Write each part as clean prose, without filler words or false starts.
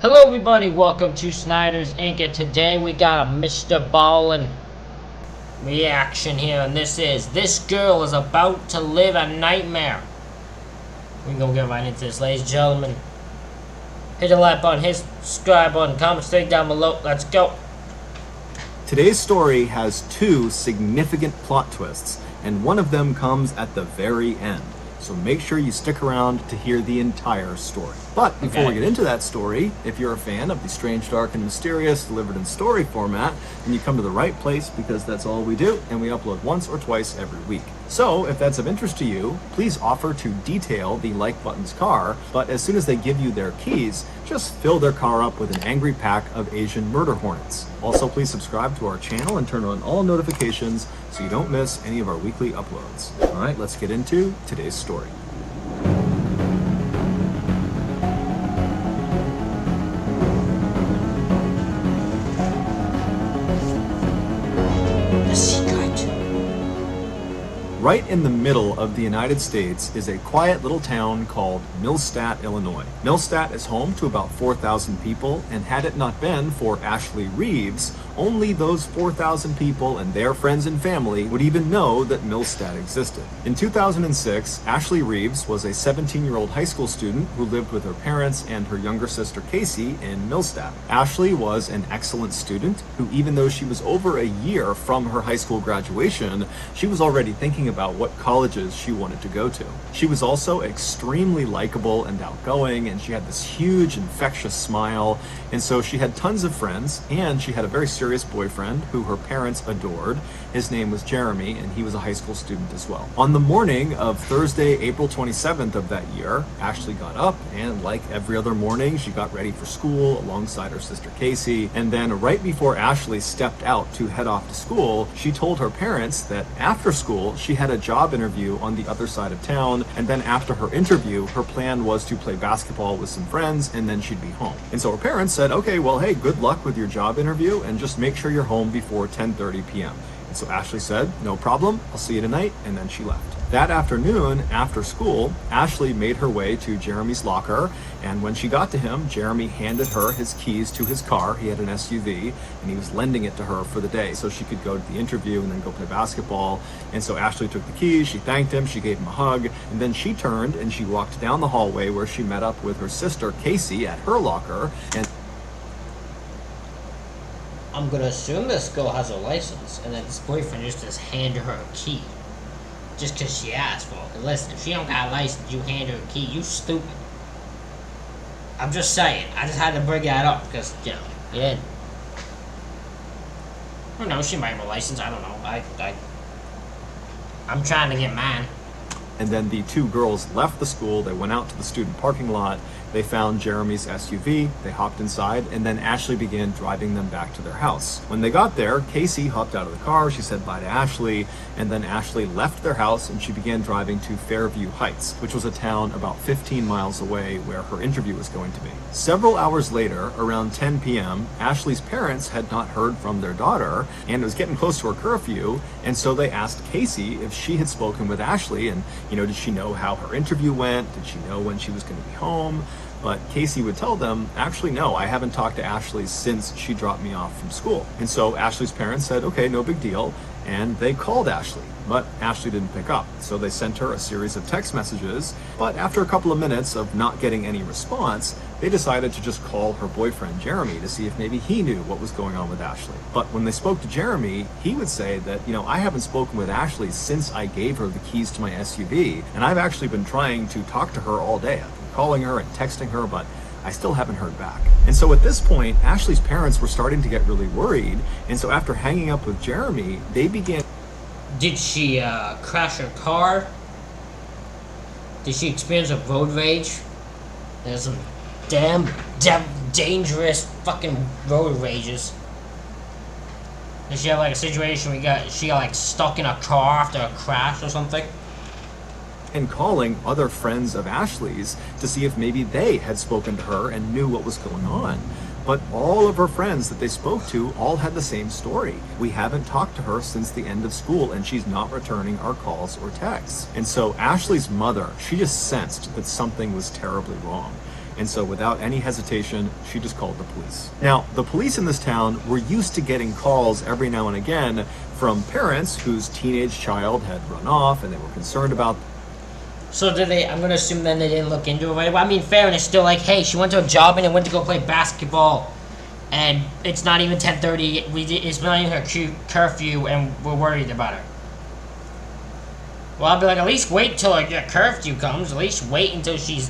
Hello everybody, welcome to Snyder's Inc. And today we got a MrBallen reaction here, and this girl is about to live a nightmare. We can go get right into this, ladies and gentlemen. Hit the like button, hit subscribe button, comment straight down below. Let's go. Today's story has two significant plot twists, and one of them comes at the very end. So make sure you stick around to hear the entire story. But before we get into that story, if you're a fan of the strange, dark, and mysterious delivered in story format, then you come to the right place, because that's all we do, and we upload once or twice every week. So if that's of interest to you, please offer to detail the like button's car, but as soon as they give you their keys, just fill their car up with an angry pack of Asian murder hornets. Also, please subscribe to our channel and turn on all notifications so you don't miss any of our weekly uploads. All right, let's get into today's story. Right in the middle of the United States is a quiet little town called Millstadt, Illinois. Millstadt is home to about 4,000 people, and had it not been for Ashley Reeves, only those 4,000 people and their friends and family would even know that Millstadt existed. In 2006, Ashley Reeves was a 17-year-old high school student who lived with her parents and her younger sister Casey in Millstadt. Ashley was an excellent student who, even though she was over a year from her high school graduation, she was already thinking about what colleges she wanted to go to. She was also extremely likable and outgoing, and she had this huge infectious smile, and so she had tons of friends, and she had a very serious boyfriend who her parents adored. His name was Jeremy, and he was a high school student as well. On the morning of Thursday, April 27th of that year, Ashley got up, and like every other morning, she got ready for school alongside her sister Casey. And then right before Ashley stepped out to head off to school, she told her parents that after school, she had a job interview on the other side of town, and then after her interview, her plan was to play basketball with some friends, and then she'd be home. And so her parents said, okay, well, hey, good luck with your job interview, and just make sure you're home before 10:30 p.m. And so Ashley said, no problem, I'll see you tonight, and then she left. That afternoon, after school, Ashley made her way to Jeremy's locker, and when she got to him, Jeremy handed her his keys to his car. He had an SUV, and he was lending it to her for the day so she could go to the interview and then go play basketball. And so Ashley took the keys, she thanked him, she gave him a hug, and then she turned and she walked down the hallway where she met up with her sister Casey at her locker. And I'm gonna assume this girl has a license, and then this boyfriend just handed her a key. Just because she asked for it. Listen, if she don't got a license, you hand her a key, you stupid. I'm just saying. I just had to bring that up because, you know, yeah. I don't know, she might have a license, I don't know. I'm trying to get mine. And then the two girls left the school, they went out to the student parking lot, they found Jeremy's SUV, they hopped inside, and then Ashley began driving them back to their house. When they got there, Casey hopped out of the car, she said bye to Ashley, and then Ashley left their house and she began driving to Fairview Heights, which was a town about 15 miles away where her interview was going to be. Several hours later, around 10 p.m., Ashley's parents had not heard from their daughter, and it was getting close to her curfew, and so they asked Casey if she had spoken with Ashley, and did she know how her interview went? Did she know when she was going to be home? But Casey would tell them, actually, no, I haven't talked to Ashley since she dropped me off from school. And so Ashley's parents said, okay, no big deal. And they called Ashley, but Ashley didn't pick up. So they sent her a series of text messages. But after a couple of minutes of not getting any response, they decided to just call her boyfriend, Jeremy, to see if maybe he knew what was going on with Ashley. But when they spoke to Jeremy, he would say that, I haven't spoken with Ashley since I gave her the keys to my SUV. And I've actually been trying to talk to her all day. I've been calling her and texting her, but I still haven't heard back. And so at this point, Ashley's parents were starting to get really worried. And so after hanging up with Jeremy, they began... Did she crash her car? Did she experience a road rage? There's some damn dangerous fucking road rages. Did she have like a situation where she got like stuck in a car after a crash or something? And calling other friends of Ashley's to see if maybe they had spoken to her and knew what was going on. But all of her friends that they spoke to all had the same story. We haven't talked to her since the end of school, and she's not returning our calls or texts. And so Ashley's mother, she just sensed that something was terribly wrong. And so without any hesitation, she just called the police. Now, the police in this town were used to getting calls every now and again from parents whose teenage child had run off and they were concerned about. So did they, I'm gonna assume then they didn't look into it right away. I mean, fair enough, still like, hey, she went to a job and went to go play basketball. And it's not even 10:30, it's not even her curfew, and we're worried about her. Well, I'll be like, at least wait till her curfew comes. At least wait until she's...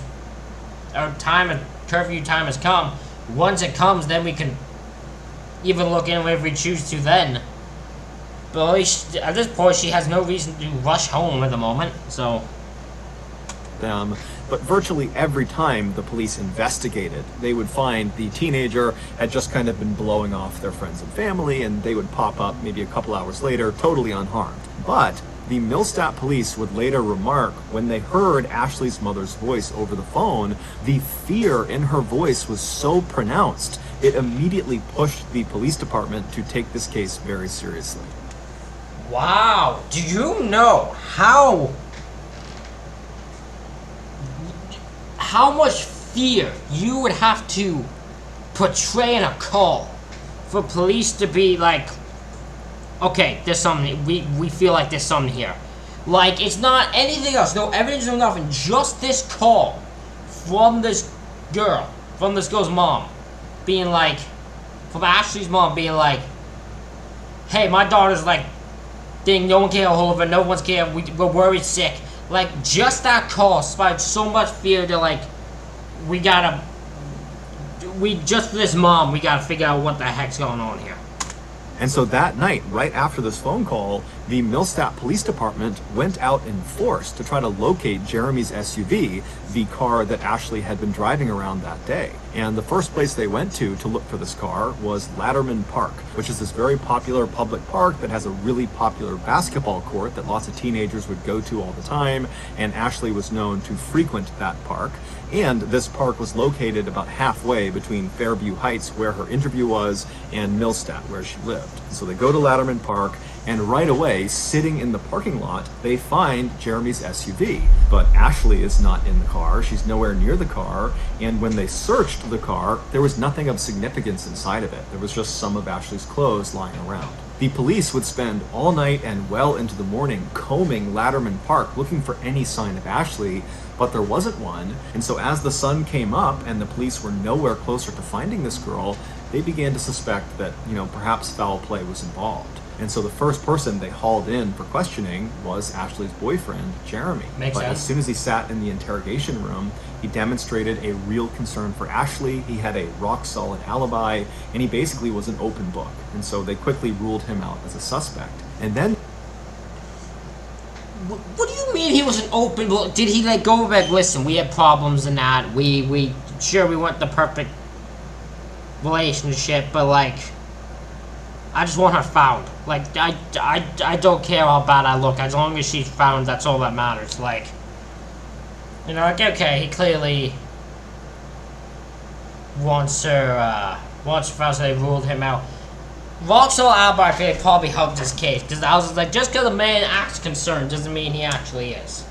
curfew time has come. Once it comes, then we can even look in if we choose to then. But at least, at this point, she has no reason to rush home at the moment, so... them, but virtually every time the police investigated, they would find the teenager had just kind of been blowing off their friends and family, and they would pop up maybe a couple hours later, totally unharmed. But the Millstadt police would later remark when they heard Ashley's mother's voice over the phone, the fear in her voice was so pronounced, it immediately pushed the police department to take this case very seriously. Wow, do you know how much fear you would have to portray in a call for police to be like, okay, there's something, we feel like there's something here. Like, it's not anything else, no evidence, no nothing, just this call from this girl's mom, being like, from Ashley's mom being like, hey, my daughter's like, dang, no one can get a hold of her, no one's care, we're worried sick. Like, just that call inspired so much fear that, like, just for this mom, we gotta figure out what the heck's going on here. And so that night, right after this phone call, the Millstadt Police Department went out in force to try to locate Jeremy's SUV, the car that Ashley had been driving around that day. And the first place they went to look for this car was Latterman Park, which is this very popular public park that has a really popular basketball court that lots of teenagers would go to all the time, and Ashley was known to frequent that park. And this park was located about halfway between Fairview Heights, where her interview was, and Millstadt, where she lived. So they go to Latterman Park, and right away, sitting in the parking lot, they find Jeremy's SUV. But Ashley is not in the car, she's nowhere near the car, and when they searched the car, there was nothing of significance inside of it. There was just some of Ashley's clothes lying around. The police would spend all night and well into the morning combing Latterman Park looking for any sign of Ashley, but there wasn't one. And so as the sun came up and the police were nowhere closer to finding this girl, they began to suspect that, perhaps foul play was involved. And so the first person they hauled in for questioning was Ashley's boyfriend, Jeremy. Makes sense. As soon as he sat in the interrogation room, he demonstrated a real concern for Ashley. He had a rock-solid alibi, and he basically was an open book. And so they quickly ruled him out as a suspect. And then... What do you mean he was an open book? Did he go back, listen, we had problems and that, we weren't the perfect relationship, but I just want her found. I don't care how bad I look, as long as she's found, that's all that matters. Okay, he clearly wants her found, so they ruled him out. Vauxhall alibi, I feel like, probably helped this case, because I was like, just because a man acts concerned doesn't mean he actually is.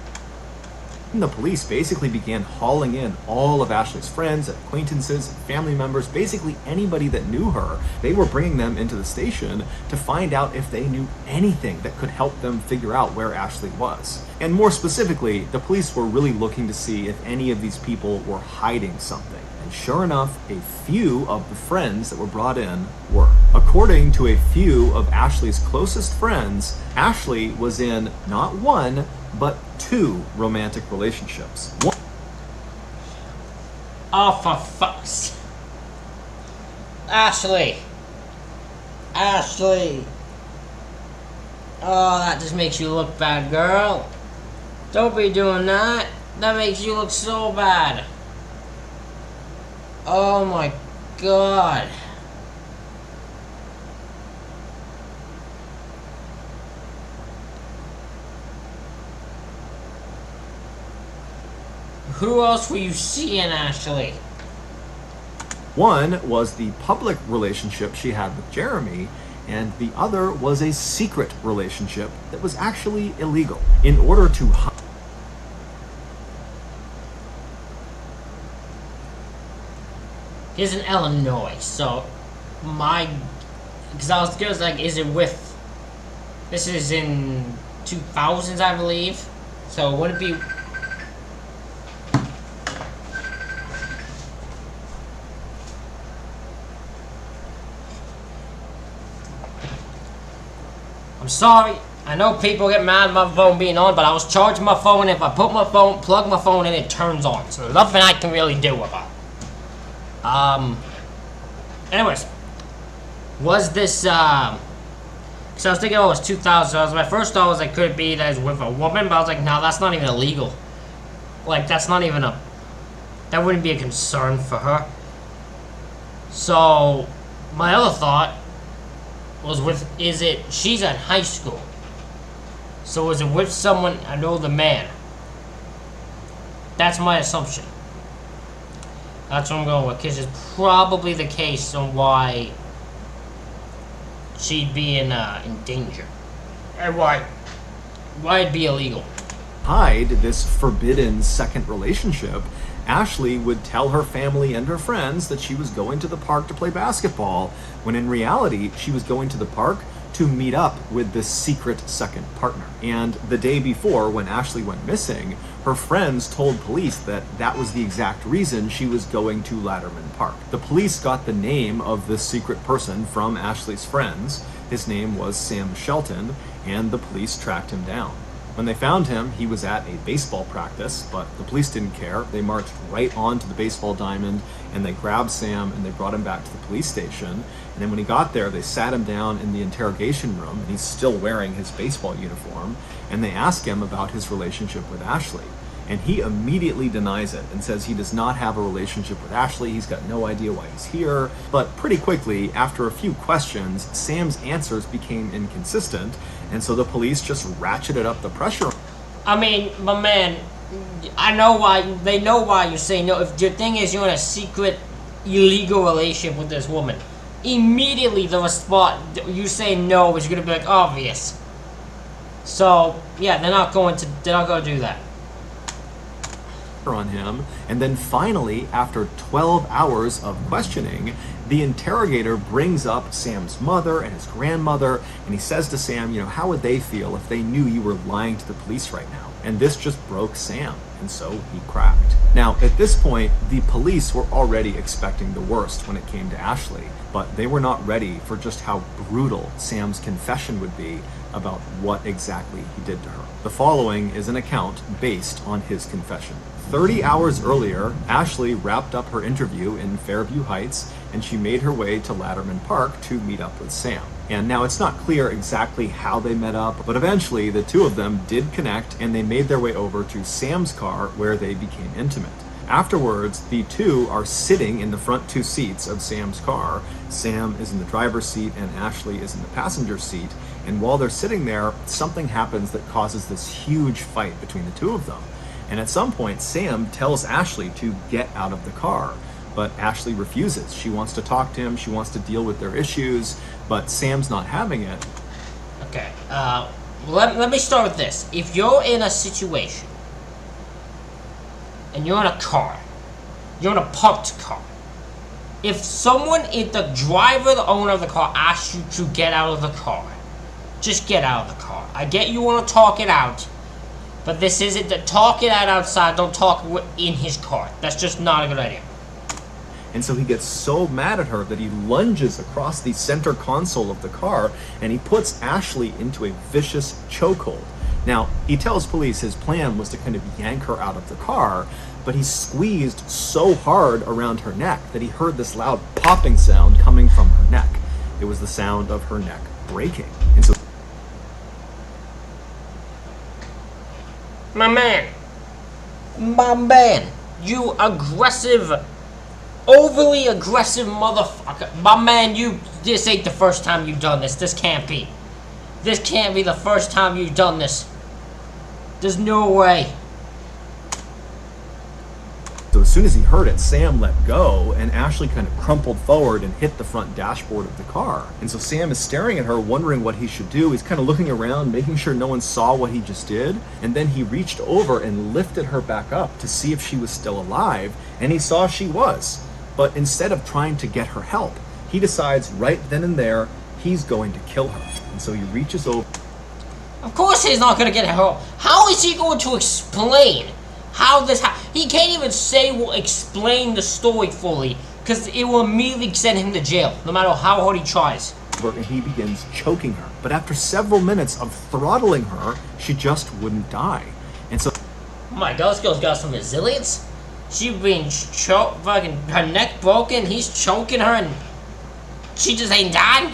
The police basically began hauling in all of Ashley's friends, acquaintances, family members, basically anybody that knew her. They were bringing them into the station to find out if they knew anything that could help them figure out where Ashley was. And more specifically, the police were really looking to see if any of these people were hiding something. And sure enough, a few of the friends that were brought in were. According to a few of Ashley's closest friends, Ashley was in not one, but two romantic relationships. Oh, for fuck's... Ashley! Oh, that just makes you look bad, girl. Don't be doing that. That makes you look so bad. Oh my god. Who else were you seeing, Ashley? One was the public relationship she had with Jeremy, and the other was a secret relationship that was actually illegal. In order to He's in Illinois, so because I was like, is it with? This is in 2000s, I believe. So would it be? I'm sorry. I know people get mad at my phone being on, but I was charging my phone. If I plug my phone in, it turns on. So there's nothing I can really do about it. Anyways, was this, because I was thinking, oh, it was 2000. My first thought was, like, could it be that it's with a woman? But I was like, no, that's not even illegal. Like, that's not even that wouldn't be a concern for her. So, my other thought was she's in high school. So is it with someone, an older man? That's my assumption. That's what I'm going with, because it's probably the case on why she'd be in danger. And why it'd be illegal. Hide this forbidden second relationship, Ashley would tell her family and her friends that she was going to the park to play basketball, when in reality, she was going to the park to meet up with this secret second partner. And the day before, when Ashley went missing, her friends told police that that was the exact reason she was going to Latterman Park. The police got the name of this secret person from Ashley's friends. His name was Sam Shelton, and the police tracked him down. When they found him, he was at a baseball practice, but the police didn't care. They marched right onto the baseball diamond, and they grabbed Sam and they brought him back to the police station. And then when he got there, they sat him down in the interrogation room, and he's still wearing his baseball uniform, and they asked him about his relationship with Ashley. And he immediately denies it and says he does not have a relationship with Ashley. He's got no idea why he's here. But pretty quickly, after a few questions, Sam's answers became inconsistent, and so the police just ratcheted up the pressure. I mean, my man, I know why. They know why you say no. If your thing is you're in a secret, illegal relationship with this woman, immediately the response, you say no, is going to be like obvious. So yeah, they're not going to do that on him. And then finally, after 12 hours of questioning, the interrogator brings up Sam's mother and his grandmother, and he says to Sam, how would they feel if they knew you were lying to the police right now? And this just broke Sam, and so he cracked. Now, at this point, the police were already expecting the worst when it came to Ashley, but they were not ready for just how brutal Sam's confession would be about what exactly he did to her. The following is an account based on his confession. 30 hours earlier, Ashley wrapped up her interview in Fairview Heights, and she made her way to Latterman Park to meet up with Sam. And now it's not clear exactly how they met up, but eventually the two of them did connect, and they made their way over to Sam's car, where they became intimate. Afterwards, the two are sitting in the front two seats of Sam's car. Sam is in the driver's seat and Ashley is in the passenger seat. And while they're sitting there, something happens that causes this huge fight between the two of them. And at some point, Sam tells Ashley to get out of the car, but Ashley refuses. She wants to talk to him, she wants to deal with their issues, but Sam's not having it. Okay, let me start with this. If you're in a situation, and you're in a car, you're in a parked car, if the driver, the owner of the car, asks you to get out of the car, just get out of the car. I get you want to talk it out, but this isn't the talk it out outside. Don't talk in his car. That's just not a good idea. And so he gets so mad at her that he lunges across the center console of the car and he puts Ashley into a vicious chokehold. Now, he tells police his plan was to kind of yank her out of the car, but he squeezed so hard around her neck that he heard this loud popping sound coming from her neck. It was the sound of her neck breaking. And so My man, you aggressive, overly aggressive motherfucker. My man, this ain't the first time you've done this. This can't be. This can't be the first time you've done this. There's no way. So as soon as he heard it, Sam let go, and Ashley kind of crumpled forward and hit the front dashboard of the car. And so Sam is staring at her, wondering what he should do. He's kind of looking around, making sure no one saw what he just did. And then he reached over and lifted her back up to see if she was still alive, and he saw she was. But instead of trying to get her help, he decides right then and there he's going to kill her. And so he reaches over. Of course he's not going to get help. How is he going to explain how this he can't even explain the story fully, because it will immediately send him to jail, no matter how hard he tries. And he begins choking her. But after several minutes of throttling her, she just wouldn't die. And so... Oh my god, this girl's got some resilience. She being fucking her neck broken, he's choking her, and she just ain't dying.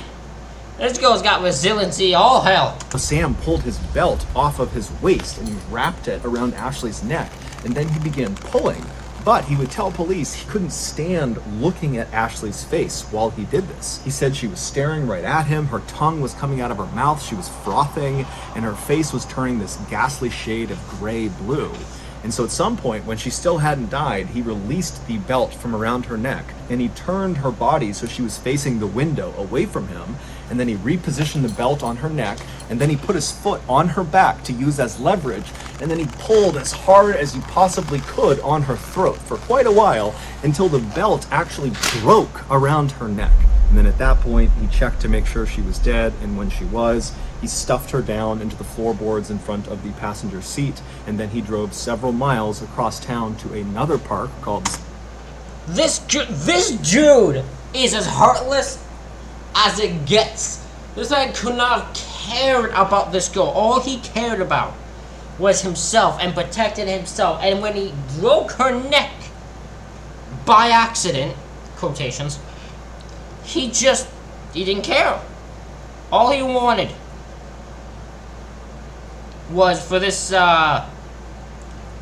This girl's got resiliency, all hell. Sam pulled his belt off of his waist and he wrapped it around Ashley's neck, and then he began pulling. But he would tell police he couldn't stand looking at Ashley's face while he did this. He said she was staring right at him, her tongue was coming out of her mouth, she was frothing, and her face was turning this ghastly shade of gray-blue. And so at some point, when she still hadn't died, he released the belt from around her neck, and he turned her body so she was facing the window away from him, and then he repositioned the belt on her neck, and then he put his foot on her back to use as leverage, and then he pulled as hard as he possibly could on her throat for quite a while, until the belt actually broke around her neck. And then at that point, he checked to make sure she was dead, and when she was, he stuffed her down into the floorboards in front of the passenger seat, and then he drove several miles across town to another park called... This dude is as heartless as it gets. This man could not have cared about this girl. All he cared about was himself and protecting himself. And when he broke her neck by accident, quotations, he didn't care. All he wanted was for this to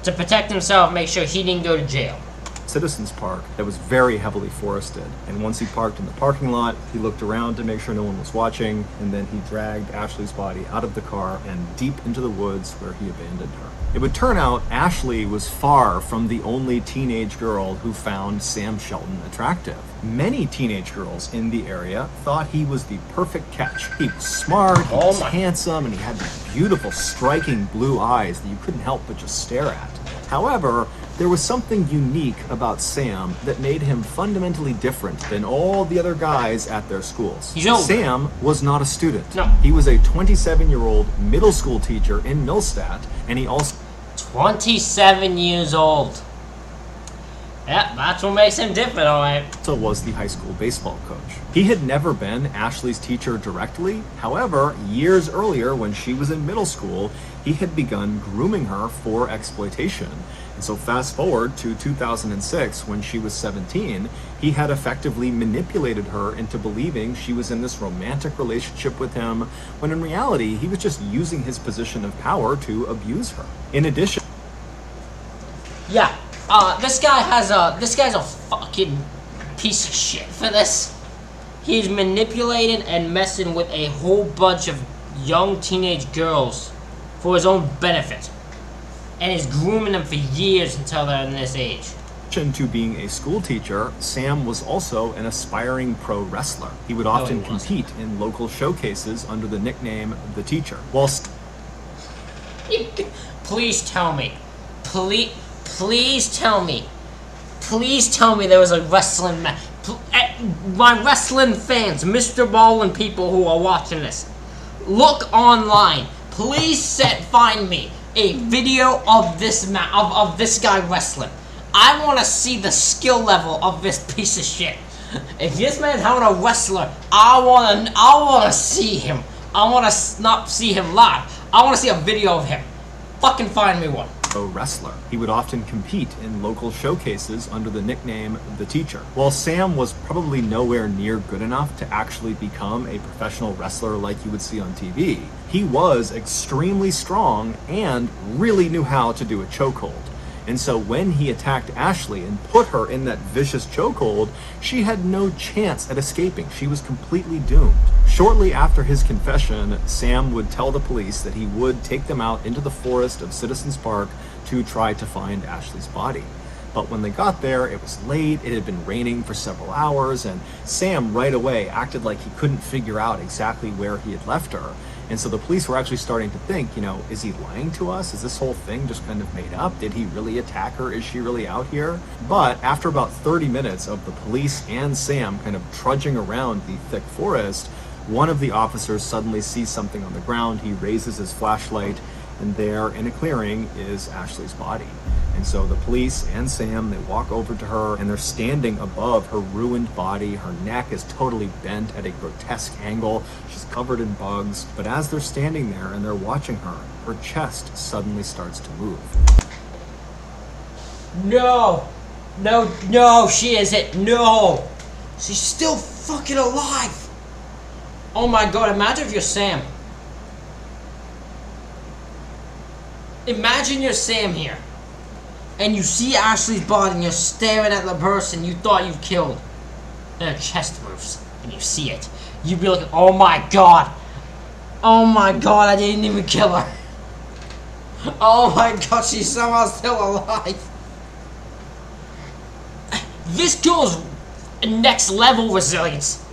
protect himself, make sure he didn't go to jail. Citizens Park that was very heavily forested, and once he parked in the parking lot, he looked around to make sure no one was watching, and then he dragged Ashley's body out of the car and deep into the woods where he abandoned her. It would turn out Ashley was far from the only teenage girl who found Sam Shelton attractive. Many teenage girls in the area thought he was the perfect catch. He was smart, he was handsome, and he had these beautiful, striking blue eyes that you couldn't help but just stare at. However, there was something unique about Sam that made him fundamentally different than all the other guys at their schools. Sam was not a student. No. He was a 27-year-old middle school teacher in Millstadt, and he also... 27 years old. Yeah, that's what makes him different, alright. Also was the high school baseball coach. He had never been Ashley's teacher directly. However, years earlier, when she was in middle school, he had begun grooming her for exploitation. And so fast forward to 2006, when she was 17, he had effectively manipulated her into believing she was in this romantic relationship with him, when in reality, he was just using his position of power to abuse her. In addition... Yeah, this guy's a fucking piece of shit for this. He's manipulating and messing with a whole bunch of young teenage girls for his own benefit, and is grooming them for years until they're in this age. In addition to being a school teacher, Sam was also an aspiring pro wrestler. He would often compete in local showcases under the nickname The Teacher. Please tell me, please tell me there was a wrestling match. My wrestling fans, MrBallen people who are watching this, look online. Please find me a video of this of this guy wrestling. I want to see the skill level of this piece of shit. If this man's having a wrestler, I want to see him. I want to not see him live. I want to see a video of him. Fucking find me one. A wrestler. He would often compete in local showcases under the nickname The Teacher. While Sam was probably nowhere near good enough to actually become a professional wrestler like you would see on TV, he was extremely strong and really knew how to do a chokehold. And so when he attacked Ashley and put her in that vicious chokehold, she had no chance at escaping. She was completely doomed. Shortly after his confession, Sam would tell the police that he would take them out into the forest of Citizens Park to try to find Ashley's body. But when they got there, it was late, it had been raining for several hours, and Sam right away acted like he couldn't figure out exactly where he had left her. And so the police were actually starting to think, is he lying to us? Is this whole thing just kind of made up? Did he really attack her? Is she really out here? But after about 30 minutes of the police and Sam kind of trudging around the thick forest, one of the officers suddenly sees something on the ground. He raises his flashlight, and there in a clearing is Ashley's body. And so the police and Sam, they walk over to her, and they're standing above her ruined body. Her neck is totally bent at a grotesque angle. She's covered in bugs. But as they're standing there and they're watching her, her chest suddenly starts to move. No! No, no, she isn't. No! She's still fucking alive! Oh my god, imagine if you're Sam. Imagine you're Sam here. And you see Ashley's body and you're staring at the person you thought you killed. And her chest moves. And you see it. You'd be like, oh my god. Oh my god, I didn't even kill her. Oh my god, she's somehow still alive. This girl's next level resilience.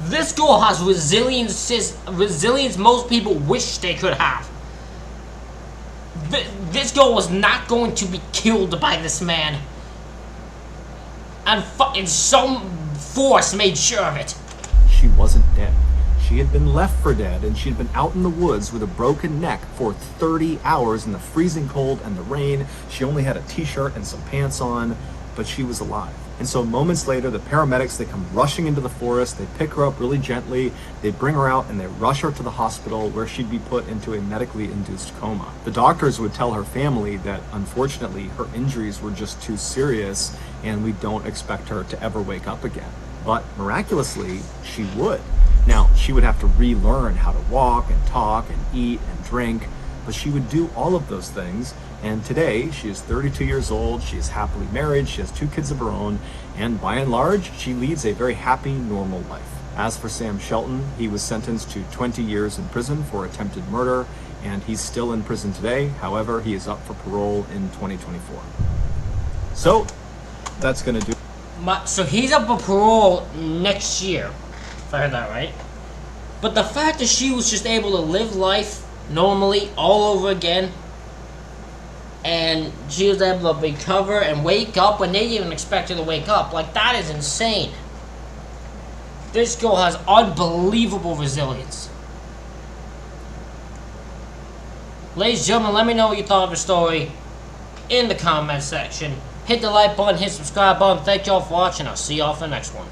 This girl has resilience most people wish they could have. This girl was not going to be killed by this man. And some force made sure of it. She wasn't dead. She had been left for dead, and she had been out in the woods with a broken neck for 30 hours in the freezing cold and the rain. She only had a t-shirt and some pants on, but she was alive. And so moments later, the paramedics, they come rushing into the forest, they pick her up really gently, they bring her out, and they rush her to the hospital where she'd be put into a medically induced coma. The doctors would tell her family that, unfortunately, her injuries were just too serious, and we don't expect her to ever wake up again. But miraculously, she would. Now, she would have to relearn how to walk and talk and eat and drink, but she would do all of those things. And today, she is 32 years old, she is happily married, she has 2 kids of her own, and by and large, she leads a very happy, normal life. As for Sam Shelton, he was sentenced to 20 years in prison for attempted murder, and he's still in prison today. However, he is up for parole in 2024. So, that's gonna do. So he's up for parole next year, if I heard that right. But the fact that she was just able to live life normally all over again, and she was able to recover and wake up when they didn't even expect her to wake up, like, that is insane. This girl has unbelievable resilience. Ladies and gentlemen, let me know what you thought of the story in the comment section. Hit the like button, hit the subscribe button. Thank y'all for watching. I'll see y'all for the next one.